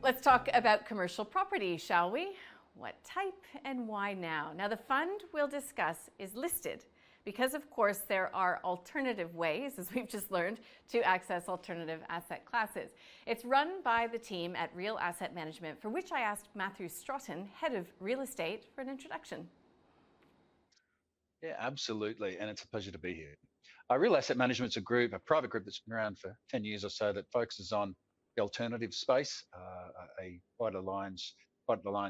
Let's talk about commercial property, shall we? What type and why now? Now, the fund we'll discuss is listed because, of course, there are alternative ways, as we've just learned, to access alternative asset classes. It's run by the team at Real Asset Management, for which I asked Matthew Strotton, head of real estate, for an introduction. Yeah, absolutely. And it's a pleasure to be here. Real Asset Management's a private group that's been around for 10 years or so that focuses on the alternative space. Quite a lion's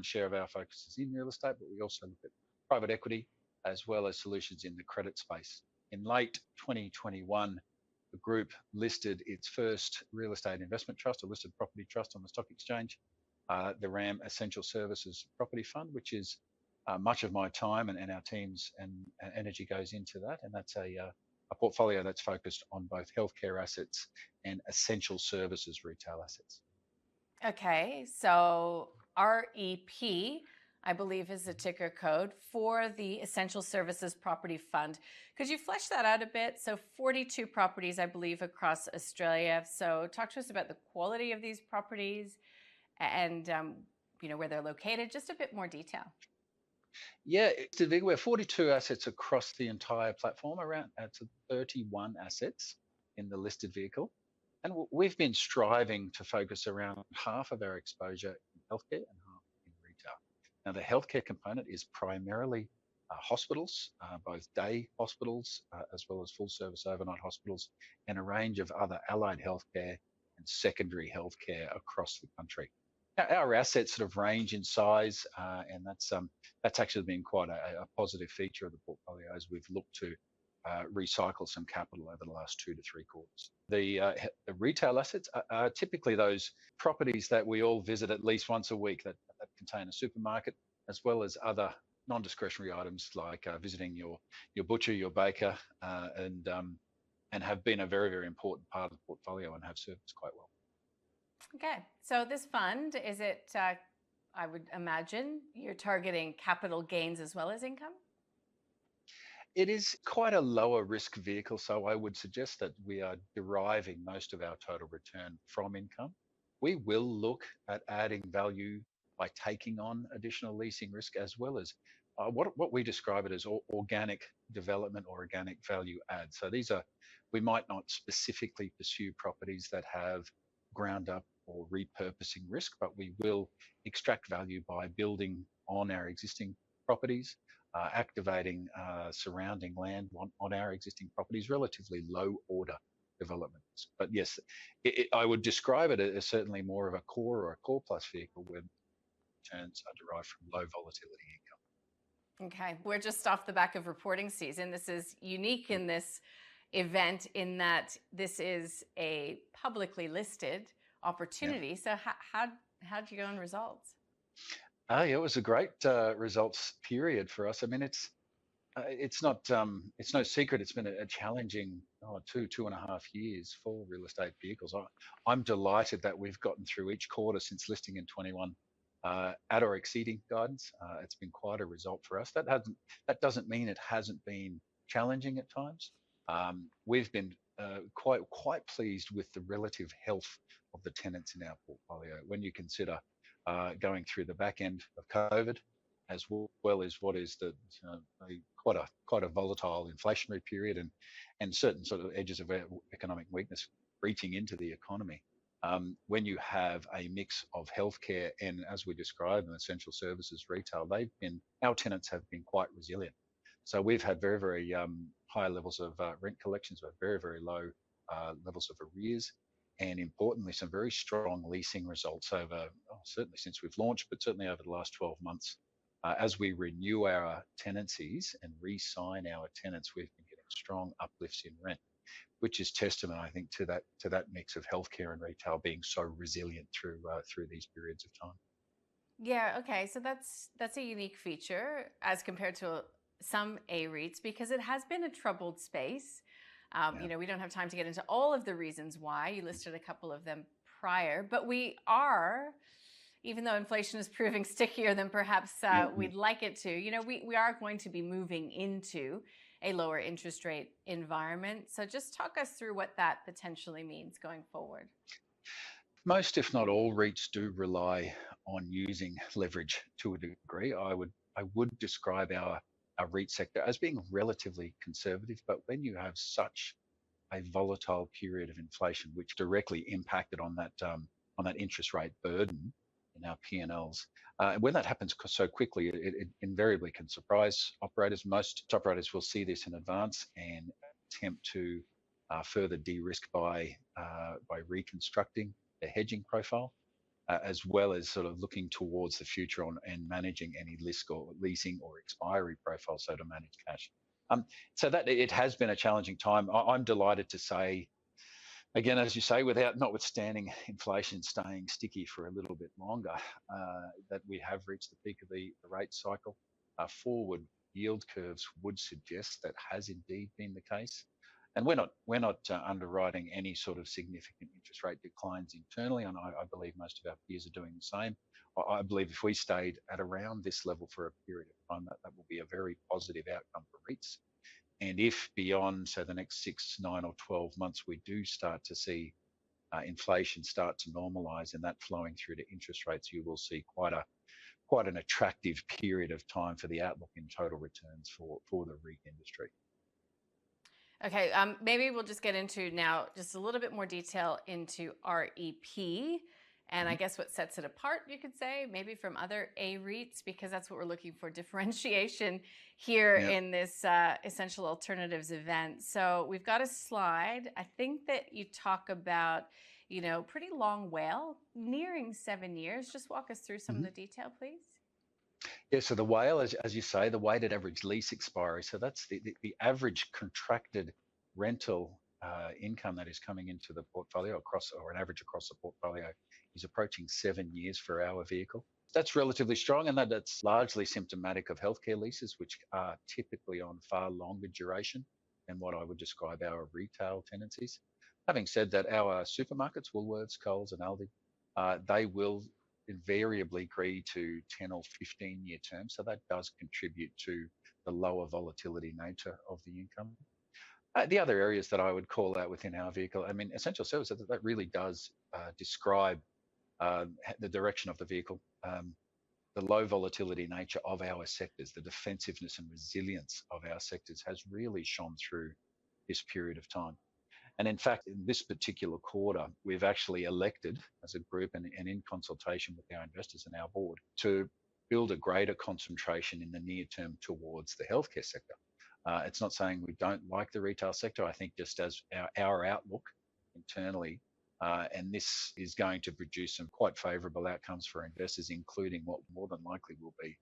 share of our focus is in real estate, but we also look at private equity as well as solutions in the credit space. In late 2021, the group listed its first real estate investment trust, a listed property trust on the stock exchange, the RAM Essential Services Property Fund, which is much of my time and our team's and energy goes into that. And that's a portfolio that's focused on both healthcare assets and essential services retail assets. Okay, so REP, I believe, is the ticker code for the Essential Services Property Fund. Could you flesh that out a bit? So 42 properties, I believe, across Australia. So talk to us about the quality of these properties and where they're located, just a bit more detail. Yeah, we're 42 assets across the entire platform, around 31 assets in the listed vehicle. And we've been striving to focus around half of our exposure in healthcare and half in retail. Now, the healthcare component is primarily hospitals, both day hospitals as well as full service overnight hospitals, and a range of other allied healthcare and secondary healthcare across the country. Our assets sort of range in size, and that's actually been quite a positive feature of the portfolio as we've looked to recycle some capital over the last 2 to 3 quarters. The retail assets are typically those properties that we all visit at least once a week that contain a supermarket, as well as other non-discretionary items like visiting your butcher, your baker, and have been a very, very important part of the portfolio and have served us quite well. Okay, so this fund, is it, I would imagine, you're targeting capital gains as well as income? It is quite a lower risk vehicle, so I would suggest that we are deriving most of our total return from income. We will look at adding value by taking on additional leasing risk, as well as what we describe it as organic development or organic value add. So we might not specifically pursue properties that have ground up or repurposing risk, but we will extract value by building on our existing properties, activating surrounding land on our existing properties, relatively low order developments. But yes, I would describe it as certainly more of a core or a core plus vehicle where returns are derived from low volatility income. Okay, we're just off the back of reporting season. This is unique in this event in that this is a publicly listed opportunity. Yeah. So how'd you go on results? It was a great results period for us. I mean, it's no secret it's been a challenging 2.5 years for real estate vehicles. I'm delighted that we've gotten through each quarter since listing in 21 at or exceeding guidance. It's been quite a result for us. That doesn't mean it hasn't been challenging at times. We've been quite pleased with the relative health of the tenants in our portfolio when you consider going through the back end of COVID, as well as what is quite a volatile inflationary period and certain sort of edges of economic weakness reaching into the economy. When you have a mix of healthcare and, as we described, essential services retail, our tenants have been quite resilient. So we've had very, very high levels of rent collections, but very, very low levels of arrears, and importantly, some very strong leasing results over, certainly since we've launched, but certainly over the last 12 months. As we renew our tenancies and re-sign our tenants, we've been getting strong uplifts in rent, which is testament, I think, to that mix of healthcare and retail being so resilient through these periods of time. Yeah, okay, so that's a unique feature as compared to some A-REITs, because it has been a troubled space. We don't have time to get into all of the reasons why. You listed a couple of them prior, but we are, even though inflation is proving stickier than perhaps we'd like it to, we are going to be moving into a lower interest rate environment. So just talk us through what that potentially means going forward. Most, if not all, REITs do rely on using leverage to a degree. I would describe our REIT sector as being relatively conservative, but when you have such a volatile period of inflation, which directly impacted on that interest rate burden in our P&Ls. When that happens so quickly, it invariably can surprise operators. Most operators will see this in advance and attempt to further de-risk by reconstructing their hedging profile, as well as sort of looking towards the future and managing any leasing or expiry profile, so to manage cash. So that it has been a challenging time. I'm delighted to say, again, as you say, notwithstanding inflation staying sticky for a little bit longer, that we have reached the peak of the rate cycle. Forward yield curves would suggest that has indeed been the case. And we're not underwriting any sort of significant interest rate declines internally, and I believe most of our peers are doing the same. I believe if we stayed at around this level for a period of time, that will be a very positive outcome for REITs. And if beyond, so the next 6, 9, or 12 months, we do start to see inflation start to normalise and that flowing through to interest rates, you will see quite an attractive period of time for the outlook in total returns for the REIT industry. Okay, maybe we'll just get into now just a little bit more detail into REP. And I guess what sets it apart, you could say, maybe from other A REITs, because that's what we're looking for, differentiation here in this Essential Alternatives event. So we've got a slide. I think that you talk about, pretty long WALE, nearing 7 years. Just walk us through some of the detail, please. Yeah, so the WALE, as you say, the weighted average lease expiry. So that's the average contracted rental income that is coming into the portfolio or an average across the portfolio is approaching 7 years for our vehicle. That's relatively strong, and that's largely symptomatic of healthcare leases, which are typically on far longer duration than what I would describe our retail tenancies. Having said that, our supermarkets, Woolworths, Coles, and Aldi, they will invariably agree to 10 or 15-year terms, so that does contribute to the lower volatility nature of the income. The other areas that I would call out within our vehicle, I mean, essential services, that really does describe the direction of the vehicle, the low volatility nature of our sectors, the defensiveness and resilience of our sectors has really shone through this period of time. And in fact, in this particular quarter, we've actually elected as a group and in consultation with our investors and our board to build a greater concentration in the near term towards the healthcare sector. It's not saying we don't like the retail sector. I think just as our outlook internally, and this is going to produce some quite favourable outcomes for investors, including what more than likely will be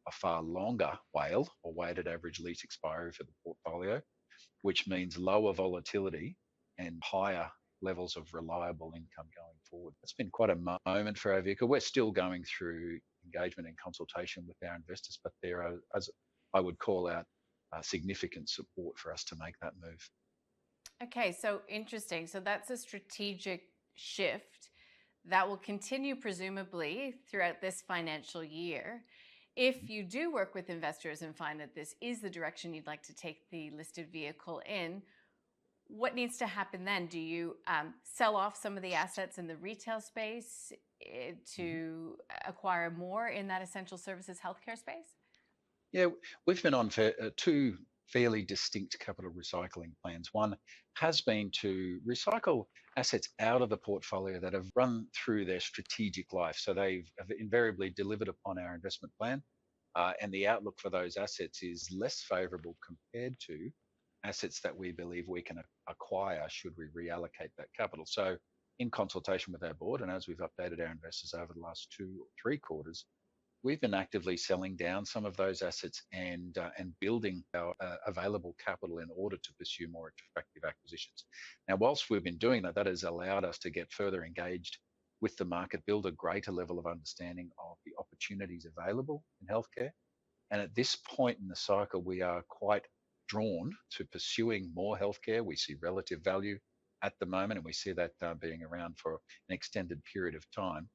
a far longer WALE or weighted average lease expiry for the portfolio, which means lower volatility and higher levels of reliable income going forward. It's been quite a moment for our vehicle. We're still going through engagement and consultation with our investors, but there are, as I would call out, significant support for us to make that move. Okay, so interesting. So that's a strategic shift that will continue presumably throughout this financial year. If you do work with investors and find that this is the direction you'd like to take the listed vehicle in, what needs to happen then? Do you sell off some of the assets in the retail space to acquire more in that essential services healthcare space? Yeah, we've been on two fairly distinct capital recycling plans. One has been to recycle assets out of the portfolio that have run through their strategic life. So they've invariably delivered upon our investment plan, and the outlook for those assets is less favourable compared to assets that we believe we can acquire should we reallocate that capital. So in consultation with our board, and as we've updated our investors over the last 2 or 3 quarters, we've been actively selling down some of those assets and building our available capital in order to pursue more attractive acquisitions. Now, whilst we've been doing that, that has allowed us to get further engaged with the market, build a greater level of understanding of the opportunities available in healthcare. And at this point in the cycle, we are quite drawn to pursuing more healthcare. We see relative value at the moment, and we see that being around for an extended period of time.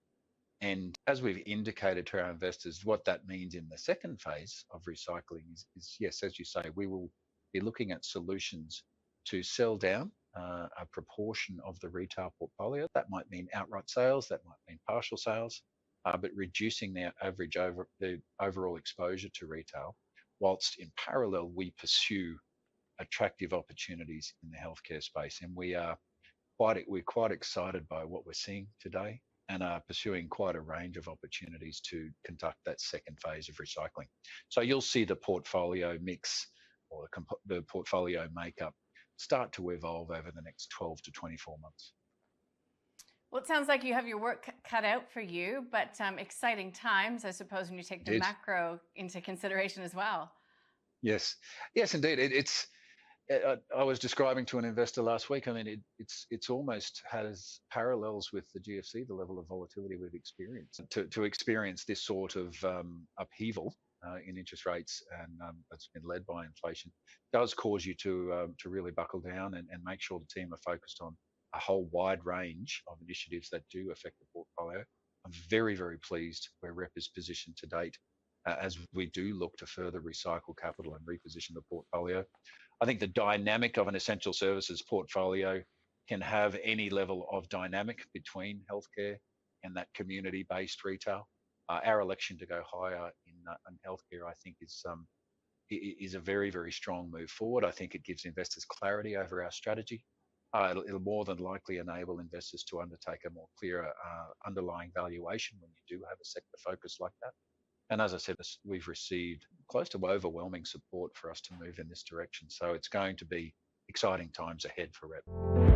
And as we've indicated to our investors, what that means in the second phase of recycling is yes, as you say, we will be looking at solutions to sell down a proportion of the retail portfolio. That might mean outright sales, that might mean partial sales, but reducing their average the overall exposure to retail, whilst in parallel we pursue attractive opportunities in the healthcare space. And we're quite excited by what we're seeing today, and are pursuing quite a range of opportunities to conduct that second phase of recycling. So you'll see the portfolio mix, or the portfolio makeup, start to evolve over the next 12 to 24 months. Well, it sounds like you have your work cut out for you, but exciting times, I suppose, when you take the Indeed. macro into consideration as well. Yes, indeed. I was describing to an investor last week. I mean, it's almost has parallels with the GFC, the level of volatility we've experienced. To experience this sort of upheaval in interest rates, and that's been led by inflation, does cause you to really buckle down and make sure the team are focused on a whole wide range of initiatives that do affect the portfolio. I'm very, very pleased where REP is positioned to date, as we do look to further recycle capital and reposition the portfolio. I think the dynamic of an essential services portfolio can have any level of dynamic between healthcare and that community-based retail. Our election to go higher in healthcare, I think, is a very, very strong move forward. I think it gives investors clarity over our strategy. It'll more than likely enable investors to undertake a more clearer underlying valuation when you do have a sector focus like that. And as I said, we've received close to overwhelming support for us to move in this direction. So it's going to be exciting times ahead for REP.